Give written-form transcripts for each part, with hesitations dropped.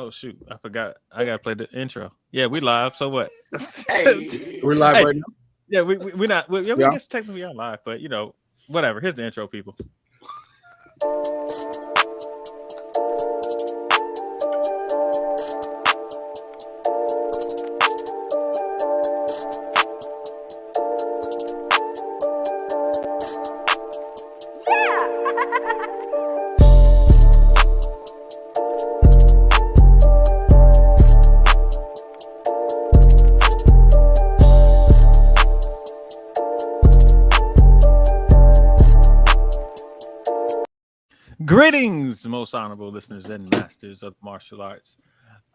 Oh shoot, I forgot. I gotta play the intro. Yeah, we live. So what? Hey, We're live Hey, right now. yeah, we not. Yeah, we Yeah. guess technically are live, but whatever. Here's the intro, people. Greetings, most honorable listeners and masters of martial arts.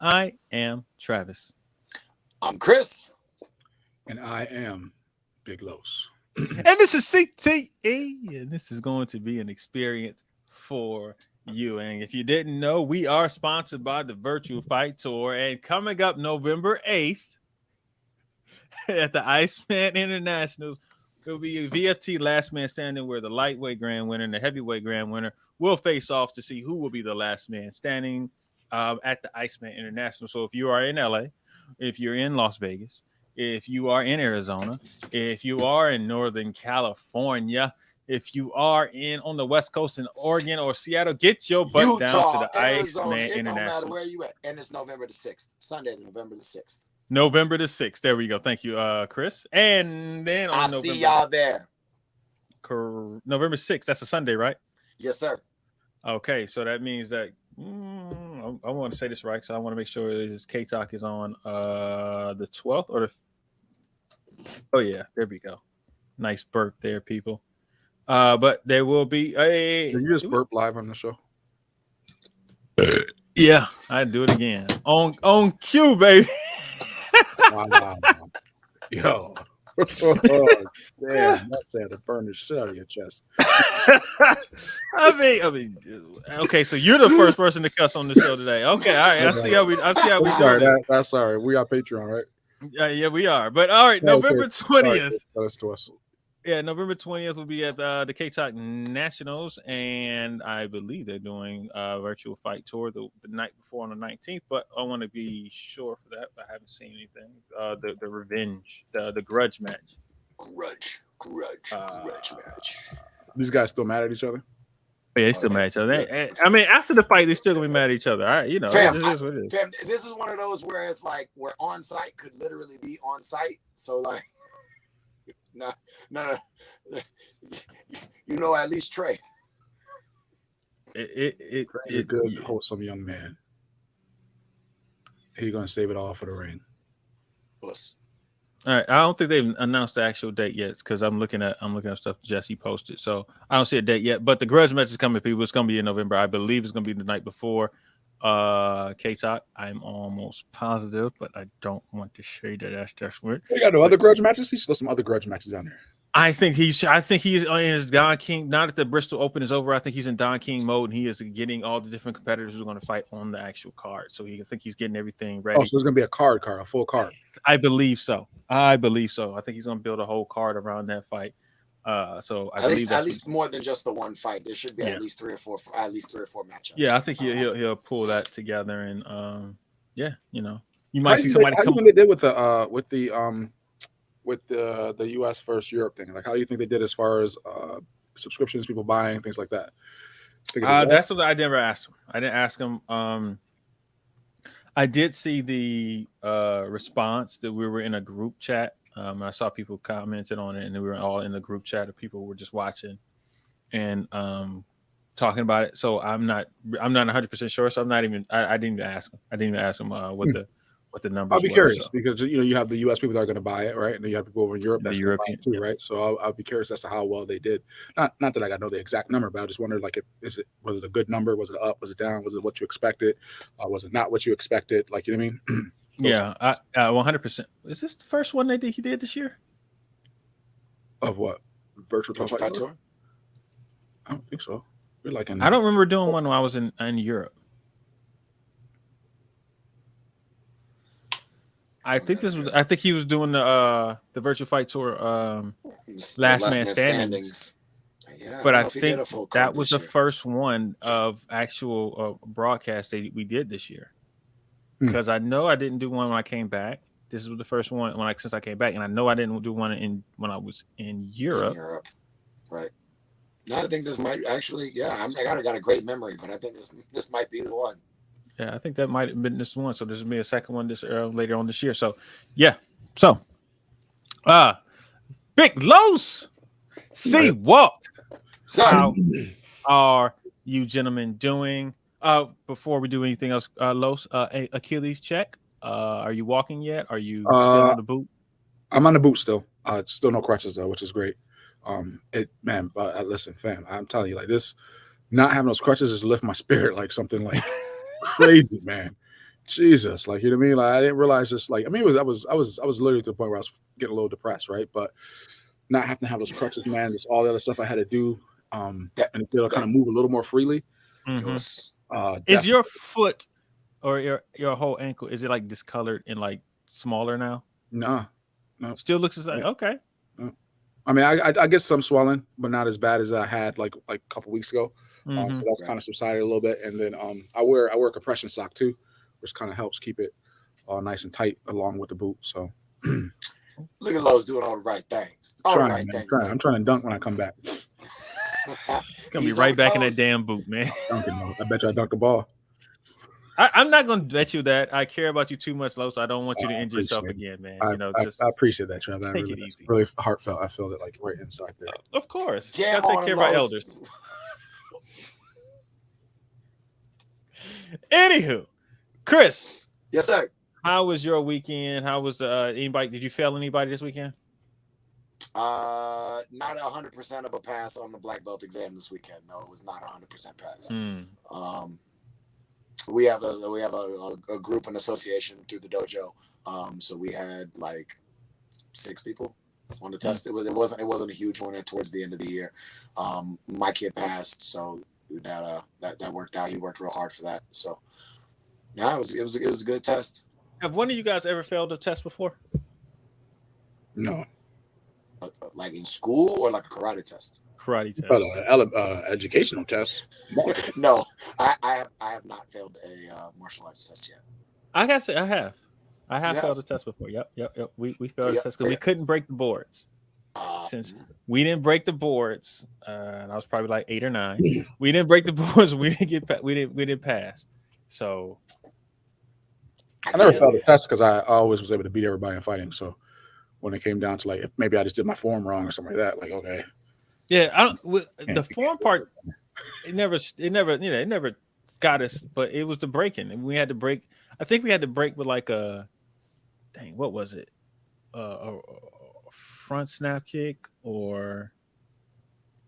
I am Travis. I'm Chris. And I am Big Los. And this is CTE, and this is going to be an experience for you. And if you didn't know, we are sponsored by the Virtual Fight Tour, and coming up November 8th at the Iceman Internationals, it'll be a VFT last man standing where the lightweight grand winner and the heavyweight grand winner will face off to see who will be the last man standing at the Iceman International. So if you are in LA, if you're in Las Vegas, if you are in Arizona, if you are in Northern California, if you are on the West Coast in Oregon or Seattle, get your butt Utah, down to the Arizona, Iceman it don't matter International. where you at. And it's November the 6th. Sunday, November the 6th. November the 6th. There we go. Thank you, Chris. And then on I'll November, see y'all there. November 6th, that's a Sunday, right? Yes, sir. Okay, so that means that I want to say this right, so I want to make sure this K-Talk is on the 12th or the. Oh yeah, there we go. Nice burp there, people. But there will be a. Did you just burp live on the show? Yeah, I do it again on cue, baby. Wow. Yo. Oh, damn, that's had to burn the shit out of your chest. I mean, okay. So you're the first person to cuss on the show today. Okay, all right. I see how we Sorry, do it. that's sorry. We got Patreon, right? Yeah, we are. But all right, November 20th. That's to us. Yeah, November 20th will be at the K-Talk Nationals, and I believe they're doing a virtual fight tour the night before on the 19th, but I want to be sure for that. I haven't seen anything. The revenge, the grudge match. Grudge match. These guys still mad at each other? Yeah, they still mad at each other. I mean, after the fight, they still gonna be mad at each other. All right, Fam, this is what it is. Fam, this is one of those where it's like where on site could literally be on site. So like, no. At least Trey. He's a good, wholesome young man. He's gonna save it all for the ring. Puss. All right, I don't think they've announced the actual date yet because I'm looking at stuff Jesse posted, so I don't see a date yet. But the grudge match is coming, people. It's gonna be in November. I believe it's gonna be the night before K-Talk. I'm almost positive, but I don't want to say that that's weird. You got no other grudge matches? He's still some other grudge matches down there. I think he's in his Don King. Not that the Bristol Open is over. I think he's in Don King mode, and he is getting all the different competitors who are going to fight on the actual card. So I think he's getting everything ready. Oh, so it's going to be a full card. I believe so. I think he's going to build a whole card around that fight. So I believe at least more than just the one fight. There should be at least three or four matchups. Yeah, I think he'll pull that together, and you might see somebody. How do you think they did with the US versus Europe thing? Like, how do you think they did as far as subscriptions, people buying, things like that? That's what I never asked him. I didn't ask him. I did see the response that we were in a group chat. I saw people commented on it, and we were all in the group chat of people who were just watching and talking about it. So I'm not 100% sure. So I didn't even ask him. I didn't even ask him what the numbers. I'll be curious because you have the U.S. people that are going to buy it, right? And then you have people over in Europe that's European too, right? So I'll be curious as to how well they did. Not that I got to know the exact number, but I just wondered, like, was it a good number? Was it up? Was it down? Was it what you expected? Was it not what you expected? Like, you know what I mean? Yeah, 100%. Is this the first one he did this year? Of what? Virtual Fight Tour? I don't think so. We're like I don't remember doing one when I was in Europe. I think he was doing the Virtual Fight Tour last man standings. Yeah, but I think that was the first one of actual broadcast that we did this year. because I know I didn't do one when I came back. This was the first one since I came back, and I know I didn't do one when I was in Europe. Right. Now I think this might actually, I got a great memory, but I think this might be the one. Yeah, I think that might have been this one. So this will be a second one later on this year. So yeah. So Big Los, see what? So how are you gentlemen doing? Before we do anything else, Los, Achilles check. Are you walking yet? Are you still on the boot? I'm on the boot still. Still no crutches though, which is great. Listen, fam, I'm telling you, like this, not having those crutches just lift my spirit like something like crazy, man. Jesus, like you know what I mean? Like I didn't realize just like I mean, I was literally to the point where I was getting a little depressed, right? But not having to have those crutches, man, just all the other stuff I had to do, and to be able to kind of move a little more freely. Mm-hmm. Is your foot or your whole ankle, is it like discolored and like smaller now? No. Still looks the same. Okay. I mean, I get some swelling, but not as bad as I had like a couple weeks ago. So that's kind of subsided a little bit. And then I wear a compression sock too, which kind of helps keep it all nice and tight along with the boot. So look at Lowe's doing all the right things. I'm trying to dunk when I come back. Gonna be right back in that damn boot, man. I bet you I dunk the ball. I'm not gonna bet you that. I care about you too much, Lo, so I don't want you to injure yourself again, man. I appreciate that, Trav. That take it easy. Really heartfelt. I feel it like right inside there. Of course. You gotta take care of our elders. Anywho, Chris. Yes, sir. How was your weekend? How was anybody? Did you fail anybody this weekend? Not 100% of a pass on the black belt exam this weekend. No, it was not 100% pass. We have a group and association through the dojo. So we had like 6 people on the test. It wasn't a huge one towards the end of the year. My kid passed, so that worked out. He worked real hard for that. So yeah, it was a good test. Have one of you guys ever failed a test before? No. Like in school or like a karate test? Karate test. Educational test. No, I have not failed a martial arts test yet. I gotta say I have. I have failed a test before. Yep. We failed a test because we couldn't break the boards. Since we didn't break the boards, and I was probably like 8 or 9. We didn't break the boards. We didn't pass. So I never failed a test because I always was able to beat everybody in fighting. So when it came down to like if maybe I just did my form wrong or something like that, like okay. Yeah, the form part. It never got us, but it was the breaking, and we had to break. I think we had to break with like what was it? A front snap kick or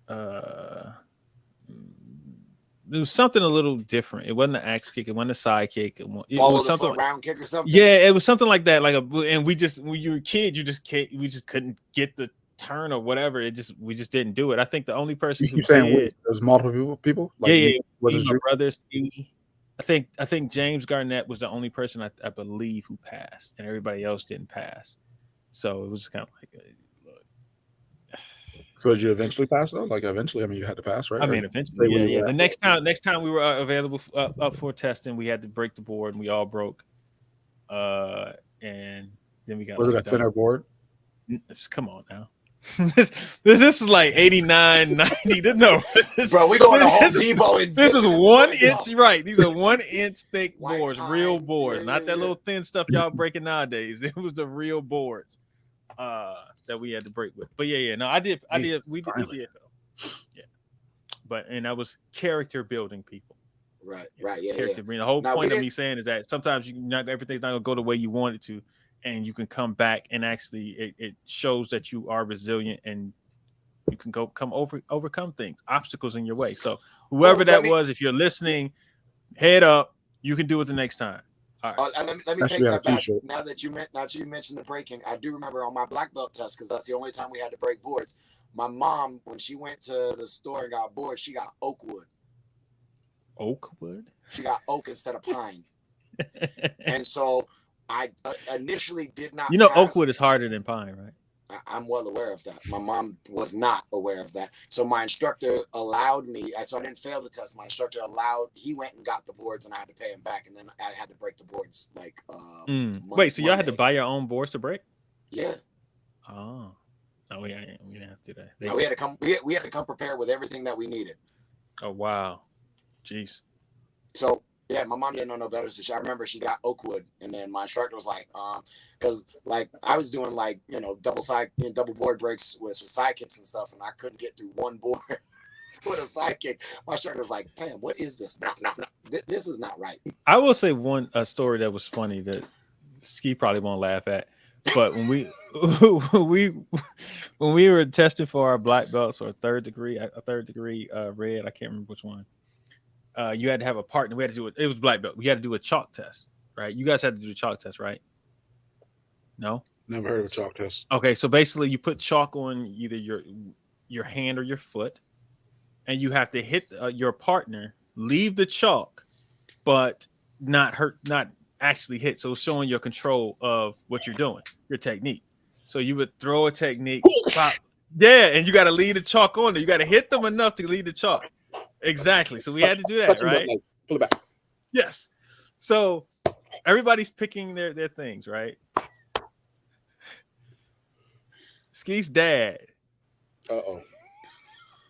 it was something a little different. It wasn't an axe kick. It wasn't a side kick. It was something round kick or something. Yeah, it was something like that. And we just when you were a kid, we just couldn't get the turn or whatever. We just didn't do it. I think the only person you keep saying there was multiple people. Like yeah. Was it my brother Steve? I think James Garnett was the only person I believe who passed, and everybody else didn't pass. So it was kind of like, look. So did you eventually pass though? Like eventually, I mean, you had to pass, right? I mean, eventually, yeah. The next time we were available up for testing, we had to break the board, and we all broke. And then we got. Was it a thinner board? Come on now. This is like 89, 90. No, bro, we going to Home Depot. This is 1 inch, right? These are 1 inch thick boards, real boards, not that little thin stuff y'all breaking nowadays. It was the real boards that we had to break with. But yeah. No, we did. Yeah, and that was character building people. Right. Character building. The whole point of me saying is that sometimes everyththing's not gonna go the way you want it to. And you can come back and actually it shows that you are resilient and you can overcome things, obstacles in your way. So whoever was, if you're listening, head up, you can do it the next time. All right. Let me take that back. Now that you mentioned the breaking, I do remember on my black belt test, because that's the only time we had to break boards. My mom, when she went to the store and got boards, she got oak wood. Oak wood? She got oak instead of pine. And so I initially did not. Oak wood is harder than pine, right? I'm well aware of that. My mom was not aware of that. So my instructor allowed me, so I didn't fail the test. My instructor he went and got the boards and I had to pay him back. And then I had to break the boards like, wait, so y'all had to buy your own boards to break? Yeah. Oh, no, we didn't have to do that. No, we had to come prepared with everything that we needed. Oh, wow. Jeez. So yeah, my mom didn't know no better. So I remember she got Oakwood, and then my instructor was like, because like I was doing like, double board breaks with sidekicks and stuff, and I couldn't get through one board with a sidekick. My instructor was like, "Man, what is this? No, this is not right." I will say a story that was funny that Ski probably won't laugh at, but when we were testing for our black belts or a third degree red, I can't remember which one. You had to have a partner. We had to do it. It was black belt. We had to do a chalk test, right? You guys had to do the chalk test, right? No, never heard of a chalk test. Okay, so basically, you put chalk on either your hand or your foot, and you have to hit your partner, leave the chalk, but not actually hit. So showing your control of what you're doing, your technique. So you would throw a technique, pop, and you got to leave the chalk on there. You got to hit them enough to leave the chalk. Exactly. So we had to do that, right? Pull it back. Yes. So everybody's picking their things, right? Ski's dad.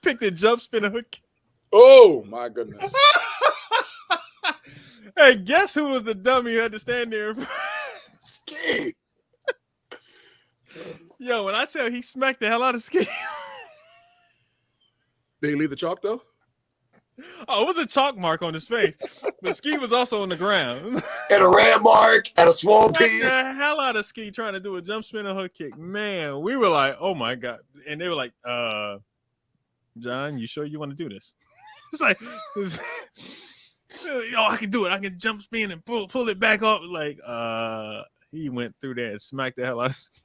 Picked the jump spinner hook. Oh my goodness. Hey, guess who was the dummy who had to stand there? Ski. Yo, when I tell he smacked the hell out of Ski. Did he leave the chalk though? Oh, it was a chalk mark on his face. But Ski was also on the ground. And a red mark and a small piece. The hell out of Ski trying to do a jump spin and hook kick. Man, we were like, oh my God. And they were like, John, you sure you want to do this? It's like, I can do it. I can jump spin and pull it back up. Like, he went through there and smacked the hell out of Ski.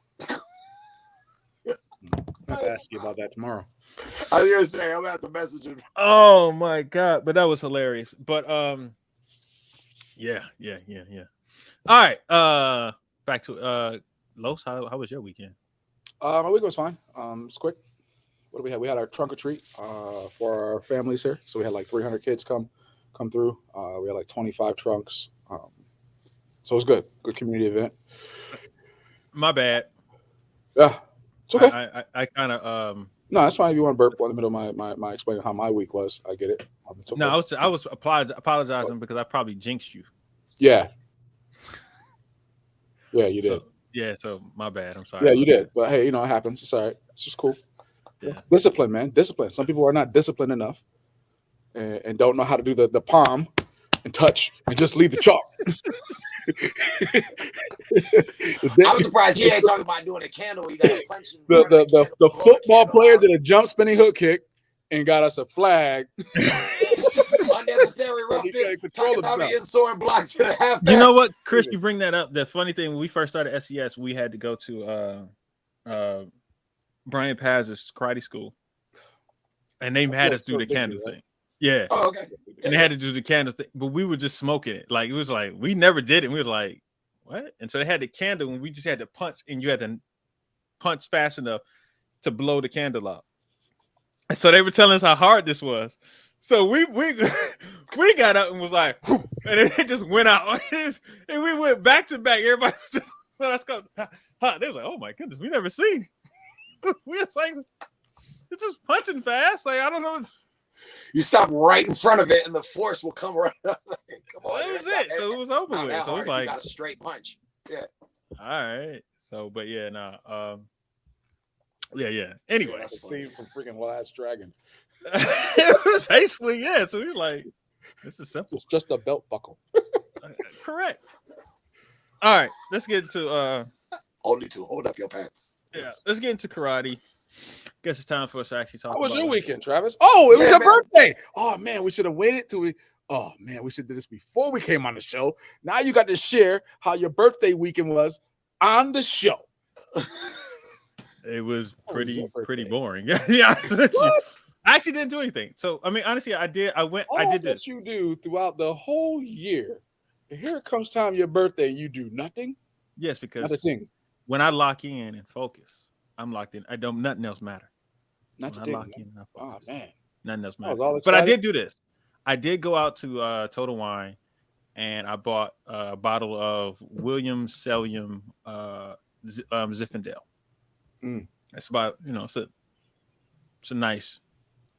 I have to ask you about that tomorrow. I was gonna say I'm gonna have to message him. Oh my God, but that was hilarious. But yeah. All right, back to Los. How was your weekend? My weekend was fine. It's quick. What do we have? We had our trunk or treat for our families here. So we had like 300 kids come through. We had like 25 trunks. So it was good. Good community event. My bad. Yeah, it's okay. I kind of No, that's fine. If you want to burp in the middle of my explaining how my week was, I get it. Okay. No, I was apologizing because I probably jinxed you. Yeah. Yeah, you did. So my bad. I'm sorry. Yeah, you did. But hey, it happens. It's all right. It's just cool. Yeah. Discipline, man. Discipline. Some people are not disciplined enough and don't know how to do the palm and touch and just leave the chalk. I'm surprised he ain't talking about doing a candle. He got a punch. The football player did a jump spinning hook kick and got us a flag. Unnecessary roughness. Block to the half. You know what, Chris? You bring that up. The funny thing, when we first started SES, we had to go to Brian Paz's karate school, and they had us do the candle thing. Yeah. Oh, okay. And they had to do the candle thing, but we were just smoking it. Like, it was like, we never did it. We were like, what? And so they had the candle, and we just had to punch, and you had to punch fast enough to blow the candle out. And so they were telling us how hard this was. So we got up and was like, whoop, and it just went out. And we went back to back. Everybody was just, let's go. They was like, oh my goodness, we never seen. We was like, it's just punching fast. Like, I don't know. You stop right in front of it, and the force will come right up. Come on, that was it. So it was over with. So it was like, you got a straight punch. Yeah. All right. So, but yeah, yeah. Anyway, that's a scene from freaking Last Dragon. It was basically, yeah. So he's like, this is simple. It's just a belt buckle. Correct. All right, let's get into only to hold up your pants. Yeah, let's get into karate. Guess it's time for us to actually talk. How was your it. weekend, Travis? Oh, it was your birthday. Oh man, we should have waited till we. Oh man, we should do this before we came on the show. Now you got to share how your birthday weekend was on the show. It was pretty boring. Yeah, I actually didn't do anything. So I mean, honestly, I did. I did this. You do throughout the whole year. And here it comes time your birthday, you do nothing. Yes, because when I lock in and focus, I'm locked in. I don't. Nothing else matter. Not When I today. lock in. I Oh focus. man, Nothing else I matters. was all But I excited. did do this. I did go out to Total Wine and I bought a bottle of Williams Cellium Zinfandel. Mm. It's about it's a nice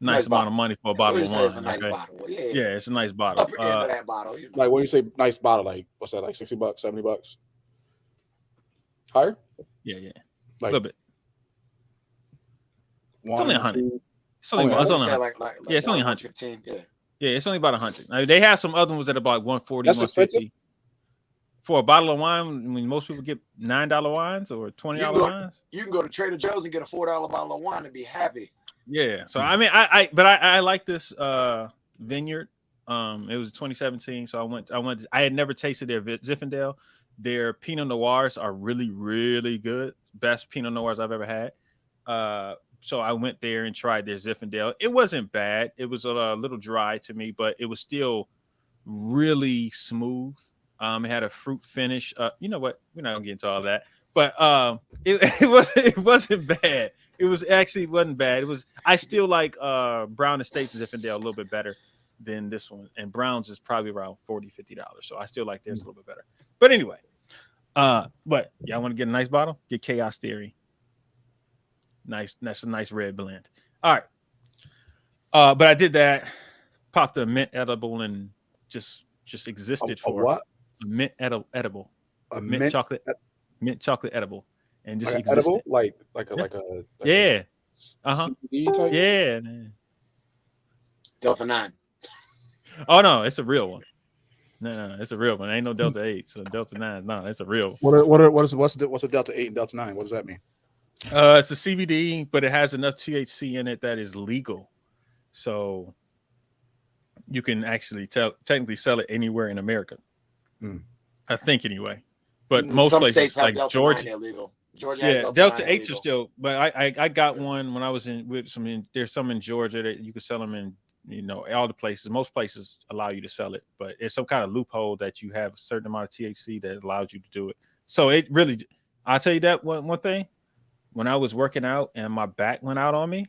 Nice amount bottle. of money for a What bottle do you of say? It's a wine. nice Okay, bottle. Well, yeah. yeah, it's a nice bottle. Upper end of that bottle, you know. Like when you say nice bottle, like what's that? Like $60, $70, higher? Yeah, a Like little bit. It's only 100. $2. It's only I it's would only say 100. like Yeah, it's only 100. 115. Yeah. Yeah, it's only about 100. Now, they have some other ones that are about 140, That's 150. For a bottle of wine, when most people get $9 wines or $20 wines. You can go to Trader Joe's and get a $4 bottle of wine and be happy. Yeah. So I mean, I like this vineyard. It was 2017, so I had never tasted their Zinfandel. Their Pinot Noirs are really, really good. Best Pinot Noirs I've ever had. So I went there and tried their Zinfandel. It wasn't bad. It was a little dry to me, but it was still really smooth. It had a fruit finish. You know what? We're not gonna get into all that. But it wasn't bad. It was actually wasn't bad. I still like Brown Estates Zinfandel a little bit better than this one. And Brown's is probably around $40, $50. So I still like theirs a little bit better. But anyway, but y'all want to get a nice bottle? Get Chaos Theory. Nice, that's a nice red blend. All right. But I did that, popped a mint edible and just existed for what? A mint edible. A mint chocolate edible. And just existed. Edible? Like a yeah. CTE type? Yeah. Delta 9. Oh no, it's a real one. No, it's a real one. Ain't no Delta 8, so Delta 9. No, it's a real one. What's the Delta 8 and Delta 9? What does that mean? It's a CBD, but it has enough THC in it that is legal. So you can actually technically sell it anywhere in America. I think anyway. But most some places states have like Delta Georgia, 9 illegal. Georgia yeah, has Delta 9 8s are still. But I got one when I was there's some in Georgia that you can sell them in. All the places. Most places allow you to sell it, but it's some kind of loophole that you have a certain amount of THC that allows you to do it. So it really, I'll tell you that one thing. When I was working out and my back went out on me,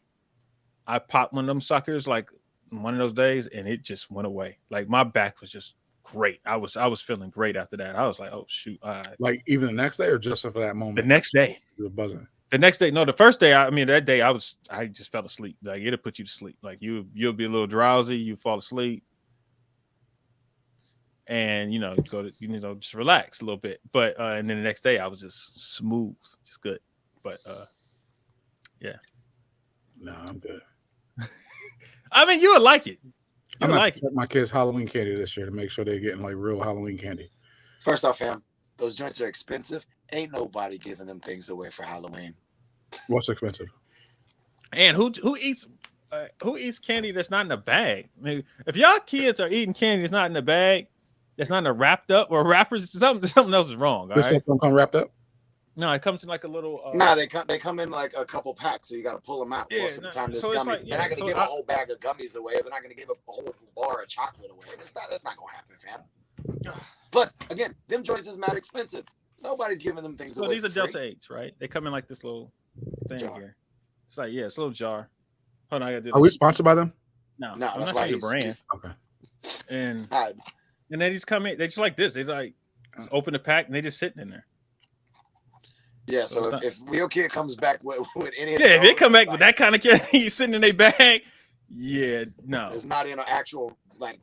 I popped one of them suckers like one of those days, and it just went away. Like my back was just great. I was feeling great after that. I was like, oh shoot! Like even the next day, or just for that moment? The next day, you were buzzing. The next day, no, the first day. That day, I just fell asleep. Like it'll put you to sleep. Like you'll be a little drowsy. You fall asleep, and just relax a little bit. But and then the next day, I was just smooth, just good. But yeah. No, I'm good. I mean, you would like it. I'm gonna check my kids' Halloween candy this year to make sure they're getting like real Halloween candy. First off, fam, those joints are expensive. Ain't nobody giving them things away for Halloween. What's expensive? And who eats candy that's not in a bag? I mean, if y'all kids are eating candy that's not in a bag, that's not in a wrapped up or wrappers, something else is wrong. This stuff don't come wrapped up. No, it comes in like a little. They come in like a couple packs, so you got to pull them out. Yeah, most of the time, there's so gummies. like, they're not going to give a whole bag of gummies away. They're not going to give a whole bar of chocolate away. That's not going to happen, fam. Plus, again, them joints is mad expensive. Nobody's giving them things away. So these are Delta 8s, right? They come in like this little thing here. It's like it's a little jar. Hold on, I gotta do. Are we sponsored by them? No, I'm not sure the brand. Okay. And they just come in. They just like this. They like just open the pack and they just sitting in there. Yeah, so if Real Kid comes back with any of if they come back with that kind of candy sitting in their bag, no. It's not in an actual like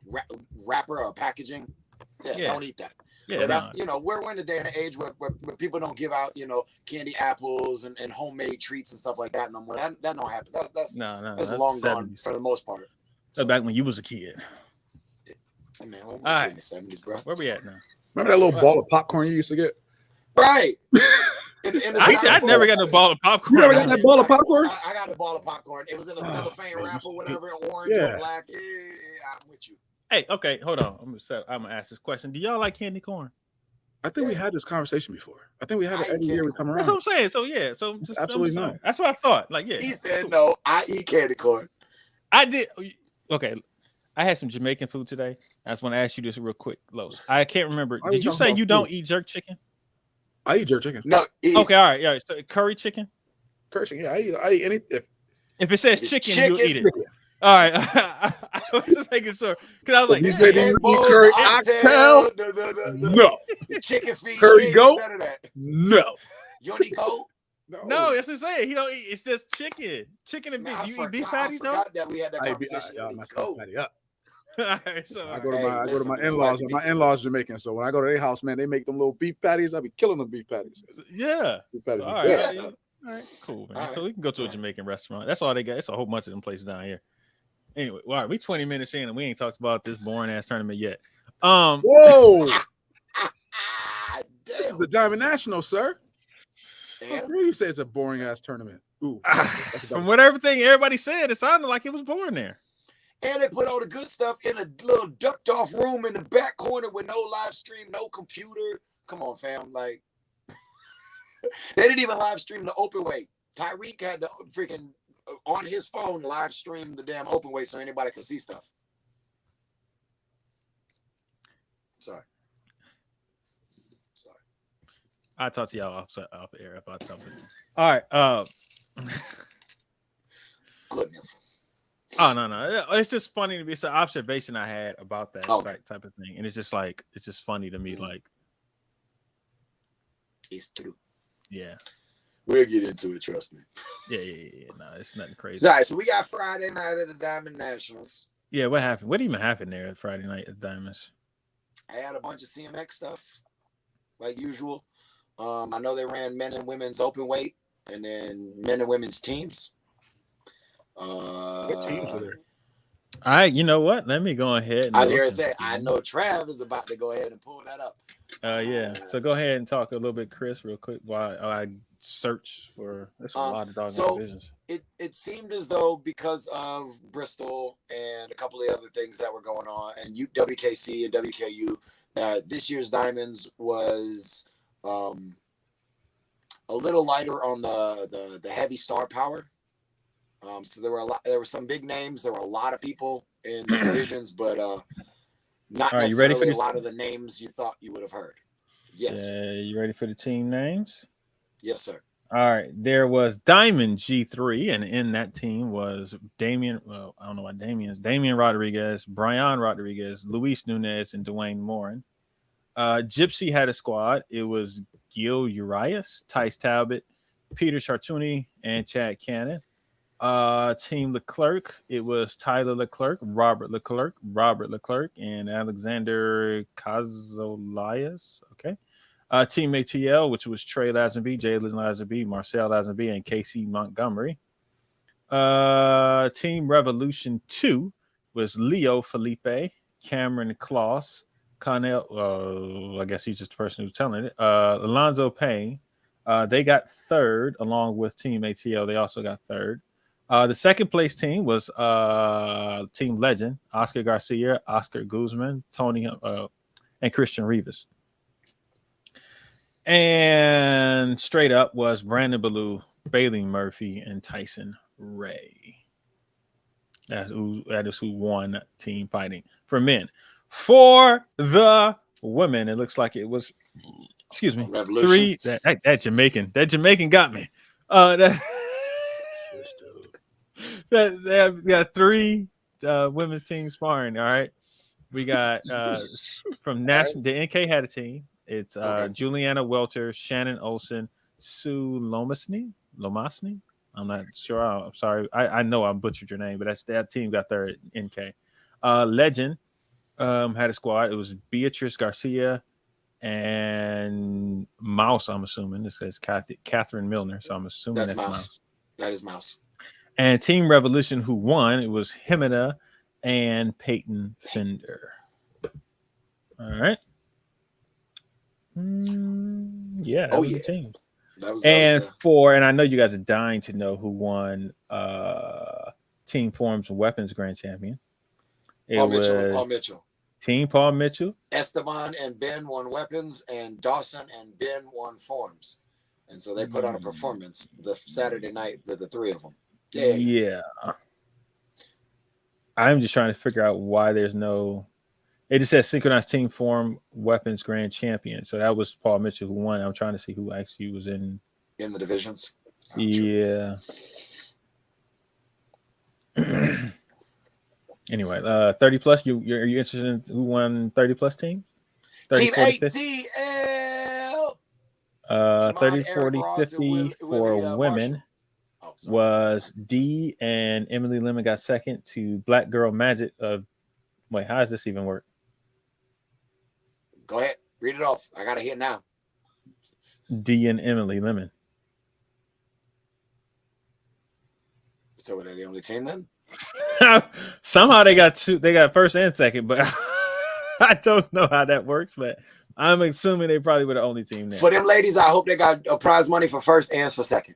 wrapper or packaging. Yeah, don't eat that. Yeah, but that's we're in a day and age where people don't give out candy apples and homemade treats and stuff like that no more. That don't happen. That's long 70s. Gone for the most part. So back when you was a kid. Hey man, all right. In the 70s, bro. Where we at now? Remember that little ball of popcorn you used to get? Right. I never got no ball of popcorn. You never got that ball of popcorn? I got a ball of popcorn. It was in a cellophane wrapper, whatever, orange or black. Yeah, I'm with you. Hey, okay, hold on. I'm gonna ask this question. Do y'all like candy corn? I think we had this conversation before. I think we have it every year we come around. That's what I'm saying. So yeah, so just absolutely no. That's what I thought. Like he said no. I eat candy corn. I did. Okay, I had some Jamaican food today. I just want to ask you this real quick, Los. I can't remember. Did you say you don't eat jerk chicken? I eat jerk chicken. No. Okay, all right. So curry chicken. Cursing, yeah, I eat any If it says chicken, you'll eat it. chicken. All right. I was just making sure. Because I was like, You say yeah, you eat curry oxtail? No. The chicken feet. Curry goat? None of that. No. You don't eat goat? No, that's what I'm saying. He don't eat. It's just chicken. Chicken and beef. You eat beef patties, though? I forgot that we had that conversation. I mess my patty up. Right, so I go to my in-laws, and my in-laws Jamaican. So when I go to their house, man, they make them little beef patties. I be killing them beef patties. Yeah. Beef patties. So, all right. Yeah. All right, cool, man. All right. So we can go to a Jamaican restaurant. That's all they got. It's a whole bunch of them places down here. Anyway, all right, we 20 minutes in and we ain't talked about this boring ass tournament yet. Whoa! This is Damn. the Diamond National, sir. Damn. You say it's a boring ass tournament. Ooh. From what everybody said, it sounded like it was boring there. And they put all the good stuff in a little ducked off room in the back corner with no live stream, no computer. Come on, fam. Like, they didn't even live stream the open weight. Tyreek had the freaking on his phone live stream the damn open weight so anybody could see stuff. Sorry. I'll talk to y'all off air about something. All right. Goodness. Oh no. It's just funny to me. It's an observation I had about that type of thing. And it's just funny to me. Like, it's true. Yeah. We'll get into it, trust me. Yeah. No, it's nothing crazy. All right, so we got Friday night at the Diamond Nationals. Yeah, what happened? What even happened there Friday night at Diamonds? I had a bunch of CMX stuff, like usual. I know they ran men and women's open weight and then men and women's teams. What teams were there? All right, you know what? Let me go ahead. I was going to say, I know Trav is about to go ahead and pull that up. Yeah. So go ahead and talk a little bit, Chris, real quick while I search for. That's a lot of doggone divisions. It seemed as though because of Bristol and a couple of other things that were going on, and WKC and WKU, this year's Diamonds was a little lighter on the heavy star power. So there were some big names. There were a lot of people in the divisions, but not necessarily a lot of the names you thought you would have heard. Yes. You ready for the team names? Yes, sir. All right. There was Diamond G3, and in that team was Damian. Well, I don't know what Damian Rodriguez, Brian Rodriguez, Luis Nunez, and Dwayne Morin. Gypsy had a squad. It was Gil Urias, Tice Talbot, Peter Chartuni, and Chad Cannon. Team Leclerc, it was Tyler Leclerc, Robert Leclerc, and Alexander Cazolias. Okay. Team ATL, which was Trey Lazenby, Jalen Lazenby, Marcel Lazenby, and Casey Montgomery. Team Revolution 2 was Leo Felipe, Cameron Kloss, Connell, I guess he's just the person who's telling it, Alonzo Payne. They got third along with Team ATL. They also got third. The second place team was Team Legend, Oscar Garcia, Oscar Guzman, Tony, and Christian Rivas. And straight up was Brandon Ballou, Bailey Murphy, and Tyson Ray. That is who won team fighting for men. For the women, it looks like it was, excuse me, Revolution. That Jamaican got me. They got three women's teams sparring. All right, we got from national. The NK had a team. It's Juliana Welter, Shannon Olsen, Sue Lomasny. I'm not sure. I'm sorry. I know I butchered your name, but that team got their NK. Legend had a squad. It was Beatrice Garcia and Mouse. I'm assuming this says Catherine Milner, so I'm assuming that's Mouse. That is Mouse. And Team Revolution, who won, it was Himina and Peyton Fender. All right. Yeah, that was the team. And I know you guys are dying to know who won Team Form's Weapons Grand Champion. Paul Mitchell. Team Paul Mitchell. Esteban and Ben won Weapons, and Dawson and Ben won Forms. And so they put on a performance the Saturday night with the three of them. Yeah. I'm just trying to figure out why there's no. It just says Synchronized Team Form Weapons Grand Champion. So that was Paul Mitchell who won. I'm trying to see who actually was in the divisions. Yeah. Anyway, 30 plus. Are you interested in who won 30 plus team? 30, Team 40, ATL. 30, 40, 50 for women was D and Emily Lemon got second to Black Girl Magic. Wait, how does this even work? Go ahead, read it off. I gotta hear now. D and Emily Lemon. So were they the only team then? Somehow they got two. They got first and second, but I don't know how that works. But I'm assuming they probably were the only team there. For them ladies, I hope they got a prize money for first and for second.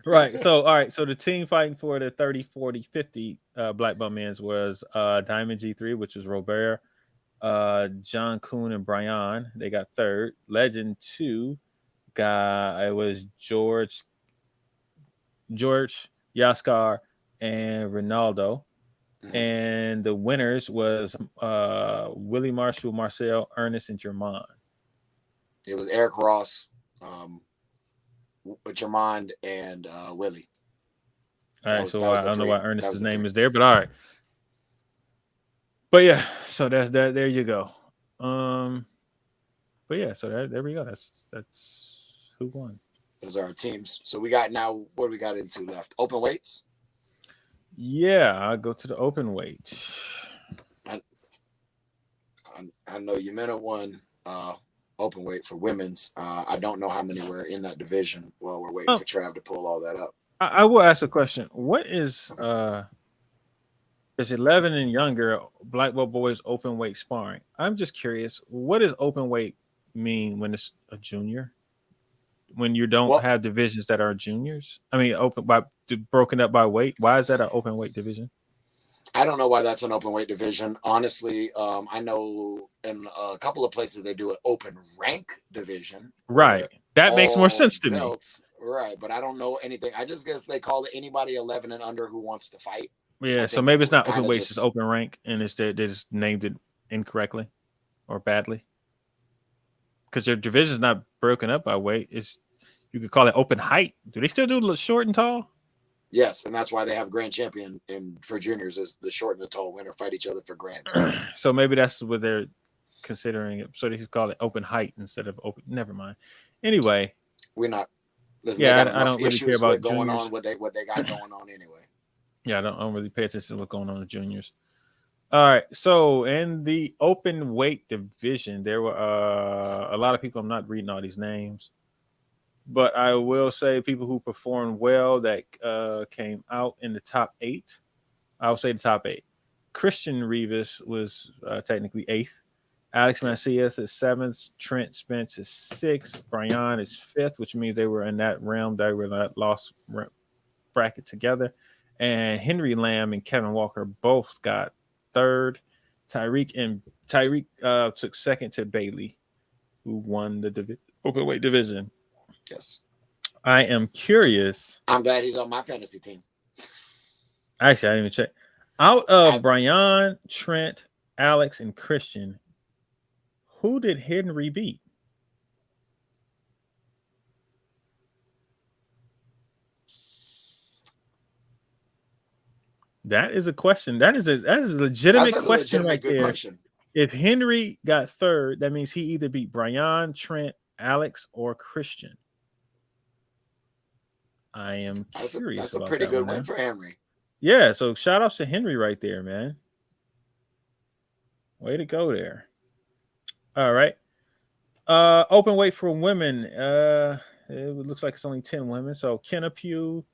Right. So, all right. So the team fighting for the 30, 40, 50 black belt men's was Diamond G3, which was Robert, John Kuhn, and Brian. They got third. Legend 2 it was George Yaskar and Ronaldo. Mm-hmm. And the winners was Willie Marshall, Marcel, Ernest, and Germán. It was Eric Ross, Germán, and Willie. All right, so I don't know why Ernest's name is there, but all right. But yeah, so that's that. There you go. But yeah, so there we go. That's who won. Those are our teams. So we got now. What do we got into left? Open weights. Yeah, I'll go to the open weight. I know Yamina won open weight for women's. I don't know how many were in that division. Well, we're waiting for Trav to pull all that up. I will ask a question. What is 11 and younger black belt boys open weight sparring? I'm just curious. What does open weight mean when it's a junior? When you don't have divisions that are juniors? I mean, broken up by weight. Why is that an open weight division? I don't know why that's an open weight division. Honestly, I know in a couple of places they do an open rank division. Right. That makes more sense to me. Right. But I don't know anything. I just guess they call it anybody 11 and under who wants to fight. Yeah. So maybe it's not open weight, it's just open rank, and they just named it incorrectly or badly. Because their division is not broken up by weight. You could call it open height. Do they still do short and tall? Yes, and that's why they have grand champion for juniors is the short and the tall winner fight each other for grand. So maybe that's what they're considering it. So they just call it open height instead of open. Never mind. Anyway, we're not. Listen, yeah, I don't really care about going juniors. on what they got going on anyway. Yeah, I don't really pay attention to what's going on with juniors. All right, so in the open weight division, there were a lot of people. I'm not reading all these names, but I will say people who performed well that came out in the top 8. I will say the top 8. Christian Rivas was technically 8th. Alex Macias is 7th. Trent Spence is 6th. Brian is 5th, which means they were in that realm. They were in that lost bracket together. And Henry Lamb and Kevin Walker both got 3rd. Tyreek took 2nd to Bailey, who won the open weight division. Yes. I am curious. I'm glad he's on my fantasy team. Actually, I didn't even check. Out of Brian, Trent, Alex, and Christian, who did Henry beat? That is a question. That is a legitimate question right there. Question. If Henry got 3rd, that means he either beat Brian, Trent, Alex, or Christian. I am curious. That's a pretty good win for Henry. Yeah, so shout outs to Henry right there, man. Way to go there. All right. Open weight for women. It looks like it's only 10 women. So Kenna Pugh,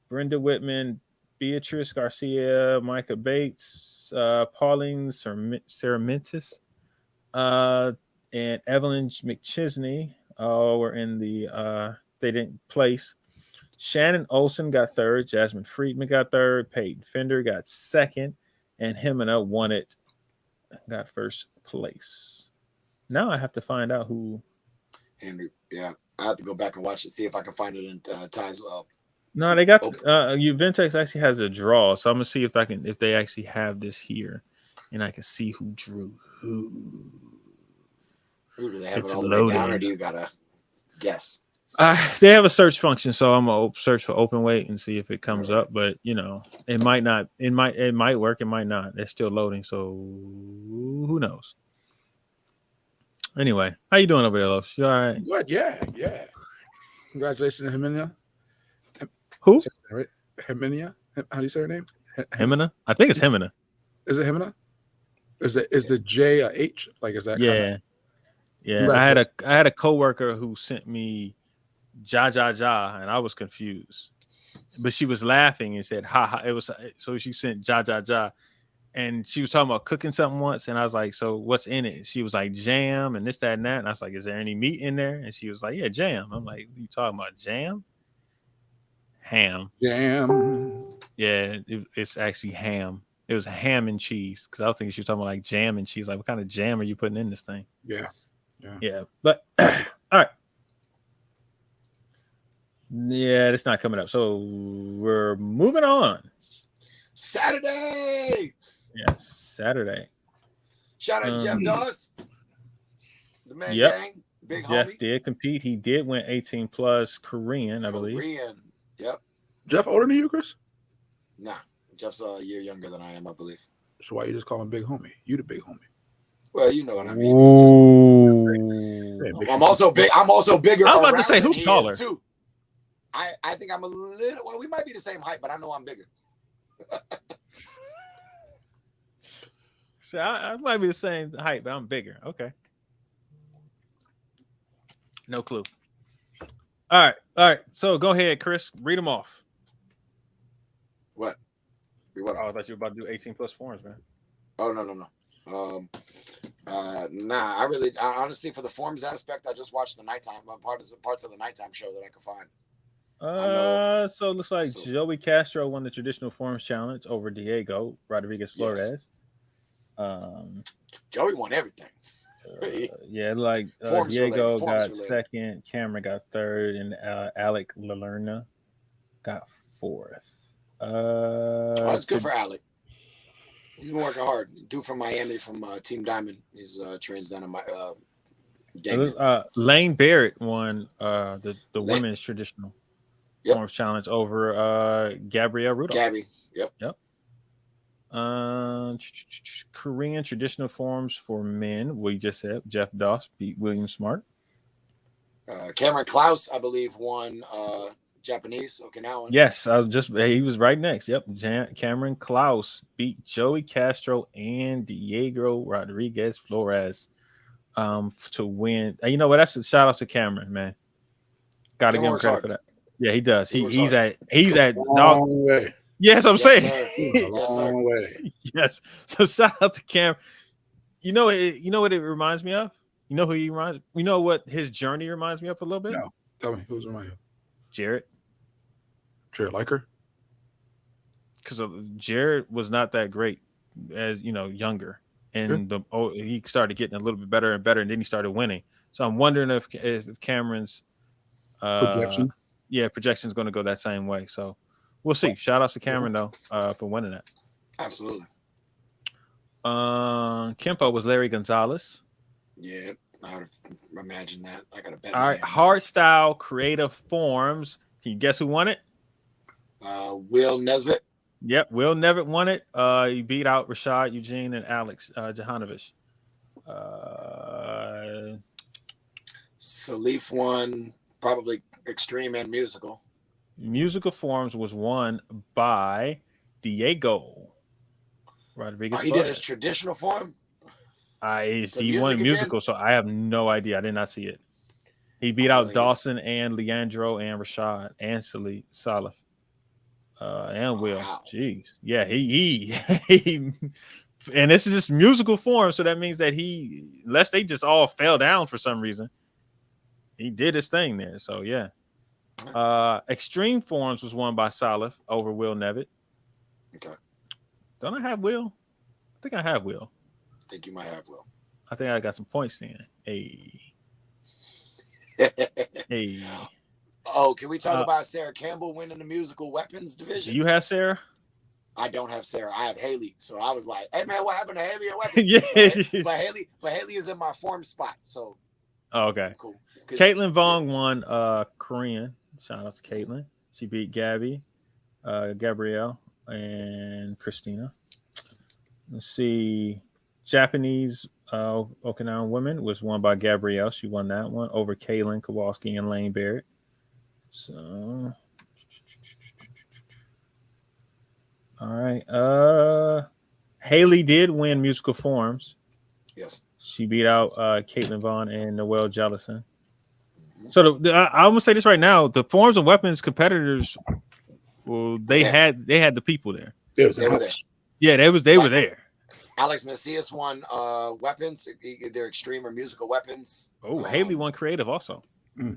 Brenda Whitman, Beatrice Garcia, Micah Bates, Pauline Ceramentis, and Evelyn McChisney were in the they didn't place. Shannon Olsen got 3rd, Jasmine Friedman got 3rd, Peyton Fender got 2nd, and Himina won it, got 1st place. Now I have to find out who Henry. Yeah, I have to go back and watch it, see if I can find it in ties. No, they got Juventus actually has a draw, so I'm gonna see if they actually have this here, and I can see who drew who. Ooh, do they have it all the way down, or do you gotta guess? They have a search function, so I'm gonna search for open weight and see if it comes up. But it might not. It might work. It might not. It's still loading, so who knows? Anyway, how you doing over there, Los? You all right? Good. Yeah. Congratulations to Himina. Who? Right? Himina. How do you say her name? Himina. I think it's Himina. Is it Himina? Is the J a H? Like, is that? Yeah. Yeah. I had a coworker who sent me ja, and I was confused, but she was laughing and said ha ha. It was so she sent ja, and she was talking about cooking something once, and I was like, so what's in it? She was like jam and this, that, and that, and I was like, is there any meat in there? And she was like, yeah, jam. I'm like, what are you talking about, jam? Ham. Jam. Yeah, it's actually ham. It was ham and cheese, because I was thinking she was talking about like jam and cheese. Like, what kind of jam are you putting in this thing? Yeah. But all right. Yeah, it's not coming up. So we're moving on. Saturday. Yes, Saturday. Shout out to Jeff Doss. The man gang. Big Jeff homie. did compete. He did win 18 plus Korean, I believe. Yep. Jeff older than you, Chris? Nah. Jeff's a year younger than I am, I believe. So why you just call him big homie? You the big homie. Well, you know what I mean. Just... I'm also big. I'm also bigger. I'm about to say, who's taller? Too. I think I'm a little. Well, we might be the same height, but I know I'm bigger. So I might be the same height, but I'm bigger. Okay. No clue. All right. So go ahead, Chris. Read them off. What? What? Oh, I thought you were about to do 18 plus forms, man. Oh no. Nah. I honestly, for the forms aspect, I just watched the nighttime parts of the nighttime show that I could find. So it looks like Joey Castro won the traditional forms challenge over Diego Rodriguez Flores. Joey won everything. Diego got second, Cameron got third, and Alec Lalerna got fourth. That's good for Alec. He's been working hard. Dude from Miami, from Team Diamond. He's trains down in my Lane Barrett won the women's traditional forms challenge over Gabrielle Rudolph. Gabby. Yep. Korean traditional forms for men. We just said Jeff Doss beat William Smart. Cameron Klaus, I believe, won Japanese Okinawan. Yes, he was right next. Yep, Cameron Klaus beat Joey Castro and Diego Rodriguez Flores to win. You know what? That's a shout out to Cameron, man. Got to give him credit for that. Yeah, he does. He's at dog. Way. Yes, I'm saying. Long way. Yes. So shout out to Cam. You know what it reminds me of? You know who he reminds? You know what his journey reminds me of a little bit? No. Tell me, who's reminding you? Jared Liker? Because Jared was not that great as younger. And he started getting a little bit better and better, and then he started winning. So I'm wondering if Cameron's projection is going to go that same way. So we'll see. Shout out to Cameron though for winning that. Absolutely. Kempo was Larry Gonzalez. Yeah, I would imagine that. I got to bet. All right, hardstyle creative forms. Can you guess who won it? Will Nesbitt. Yep, Will Nesbitt won it. He beat out Rashad Eugene and Alex Jahanovich. Salif won probably extreme and musical. Musical forms was won by Diego Rodriguez. He did his traditional form. He won musical, so I have no idea. I did not see it. He beat out Dawson and Leandro and Rashad and Salif. And Will. Wow. Jeez. Yeah, he and this is just musical form, so that means that unless they just all fell down for some reason, he did his thing there. So yeah. Extreme forms was won by Salif over Will Nevitt. Okay. Don't I have Will? I think I have Will. I think you might have Will. I think I got some points then. Hey. Hey. Oh, can we talk about Sarah Campbell winning the musical weapons division? Do you have Sarah? I don't have Sarah. I have Haley. So I was like, "Hey man, what happened to Haley or weapons?" Yeah. But Haley is in my form spot. So Oh, okay. Cool. Caitlin Vaughn won Korean. Shout out to Caitlin. She beat Gabby, Gabrielle, and Christina. Let's see. Japanese Okinawan women was won by Gabrielle. She won that one over Kaylin Kowalski and Lane Barrett. So, all right. Haley did win musical forms. Yes. She beat out Caitlin Vaughn and Noelle Jellison. So I'm gonna say this right now: the forms and weapons competitors, well, they had the people there. They were there. Yeah, they were there. Alex Macias won weapons, either extreme or musical weapons. Oh, Haley won creative also.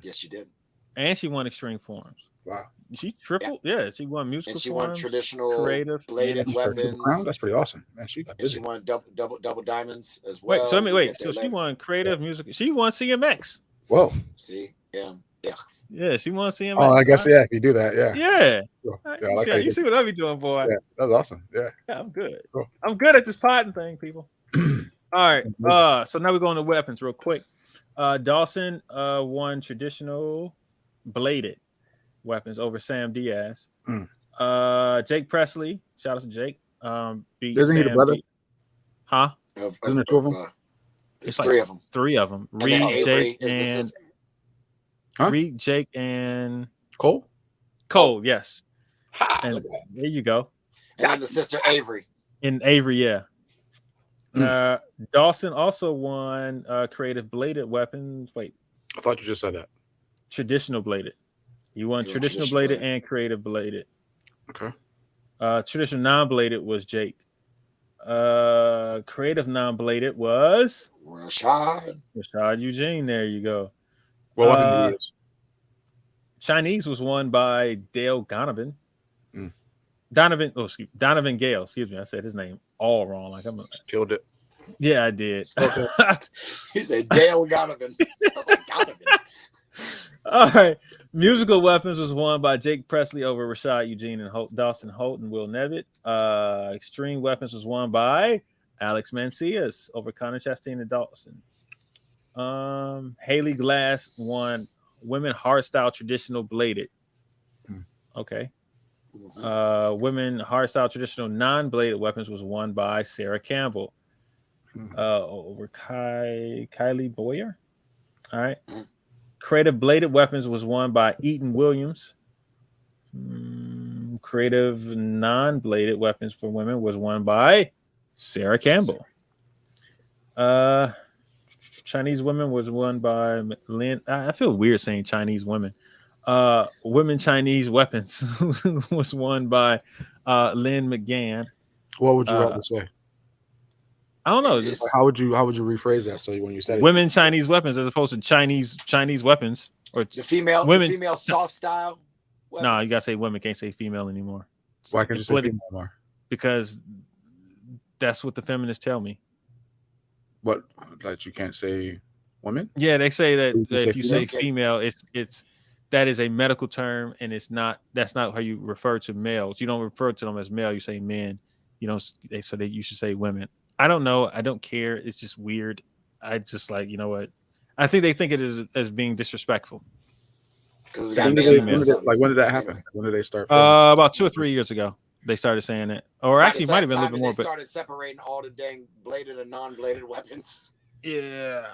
Yes, she did. And she won extreme forms. Wow. She tripled. Yeah, she won musical and she forms, won traditional creative, bladed weapons. That's pretty awesome. Man, she got busy. And she won double diamonds as well. So she won creative music. She won CMX. Whoa. CMX. Yeah, she won CMX. Oh, I guess if you do that, yeah. Yeah. Yeah, you see what I be doing, boy. Yeah, that was awesome. Yeah. I'm good. Cool. I'm good at this potting thing, people. All right. So now we're going to weapons real quick. Dawson won traditional bladed weapons over Sam Diaz. Jake Presley, shout out to Jake. Beat Isn't he the brother? Huh? Isn't there two of them? It's three of them. Three of them. Reed, Jake, and Reed, Jake, and Cole. Cole, yes. And there you go. And then the sister Avery. And Avery, yeah. Dawson also won creative bladed weapons. Wait, I thought you just said that. Traditional bladed. You won traditional bladed and creative bladed. Okay. Traditional non-bladed was Jake. Creative non-bladed was Rashad Eugene. There you go. Well, Chinese was won by Dale Donovan. Donovan Gale. Excuse me, I said his name all wrong. Like I'm killed it. Yeah, I did. Okay. He said Dale Donovan. All right. Musical weapons was won by Jake Presley over Rashad Eugene and Dawson Holt and Will Nevitt. Extreme weapons was won by Alex Mancias over Connor Chastain and Dawson. Haley Glass won women hardstyle traditional bladed. Okay. Women hardstyle traditional non-bladed weapons was won by Sarah Campbell over Kylie Boyer. All right. Creative bladed weapons was won by Eaton Williams. Creative non-bladed weapons for women was won by Sarah Campbell. Chinese women was won by Lynn. I feel weird saying Chinese women. Women Chinese weapons was won by Lynn McGann. What would you rather say? I don't know. How would you rephrase that? So when you said women Chinese weapons as opposed to Chinese weapons, or the female soft style. No, you gotta say women. Can't say female anymore. Why can't you say female more? Because that's what the feminists tell me. What? Like you can't say women? Yeah, they say that if you say female, it's that is a medical term, and that's not how you refer to males. You don't refer to them as male. You say men. You don't. You should say women. I don't know. I don't care. It's just weird. I just like, you know what? I think they think it is as being disrespectful. When did that happen? When did they start? About 2 or 3 years ago, they started saying it. Or actually, it might have been a little bit more. They started separating all the dang bladed and non-bladed weapons. Yeah,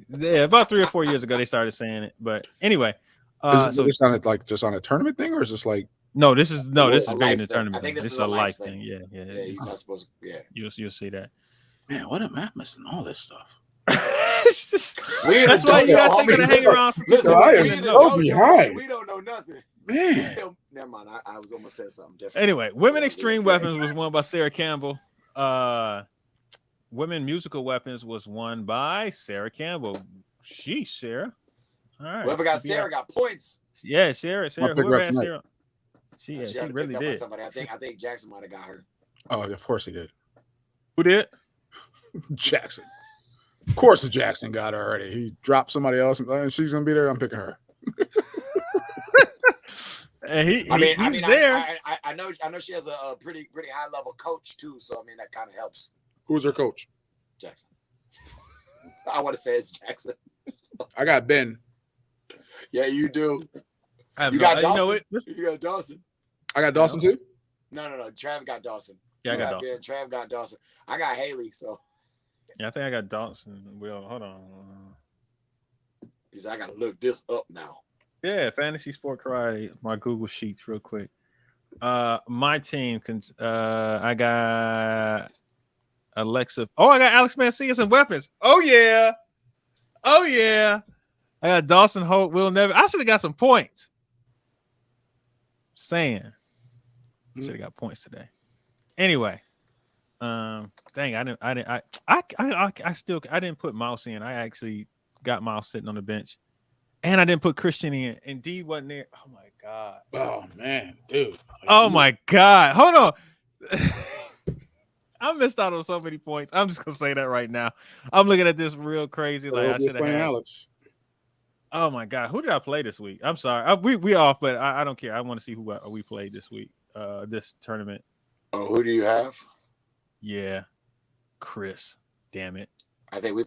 yeah. About 3 or 4 years ago, they started saying it. But anyway, so it's on like just on a tournament thing, or is this like? No, this is bigger than the tournament. I think this is a life thing. Yeah. He's not supposed to. Yeah, you'll see that. Man, what am I missing all this stuff? That's why you guys ain't gonna hang around. Listen, I am so behind. We don't know nothing. Man, never mind. I was gonna say something different. Anyway, women extreme weapons was won by Sarah Campbell. Women musical weapons was won by Sarah Campbell. Sheesh, Sarah. All right. Whoever got Sarah got points. Yeah, Sarah. Whoever had Sarah. She really did. Somebody. I think Jackson might have got her. Oh, of course he did. Who did? Jackson. Of course, Jackson got her already. He dropped somebody else, and she's gonna be there. I'm picking her. And he's there. I know she has a pretty high level coach too. So I mean that kind of helps. Who's her coach? Jackson. I want to say it's Jackson. I got Ben. Yeah, you do. You got Dawson. You know what? You got Dawson. I got Dawson too. No. Trav got Dawson. Yeah, I got Dawson. Ben, Trav got Dawson. I got Haley. So. Yeah, I think I got Dawson. Well, hold on. He said, I gotta look this up now. Yeah, Fantasy Sport Karate. My Google Sheets, real quick. My team I got Alexa. Oh, I got Alex Mancias and weapons. Oh yeah. I got Dawson Holt, Will Never. I should have got some points. Saying. Should have got points today. Anyway. Dang, I didn't put Mouse in. I actually got Miles sitting on the bench. And I didn't put Christian in. And D wasn't there. Oh my God. Oh man, dude. My God. Hold on. I missed out on so many points. I'm just gonna say that right now. I'm looking at this real crazy. Like I should have had Alex. Oh my God. Who did I play this week? I'm sorry. We off, but I don't care. I want to see who we played this week. This tournament. Oh, who do you have? Yeah. Chris. Damn it. I think we're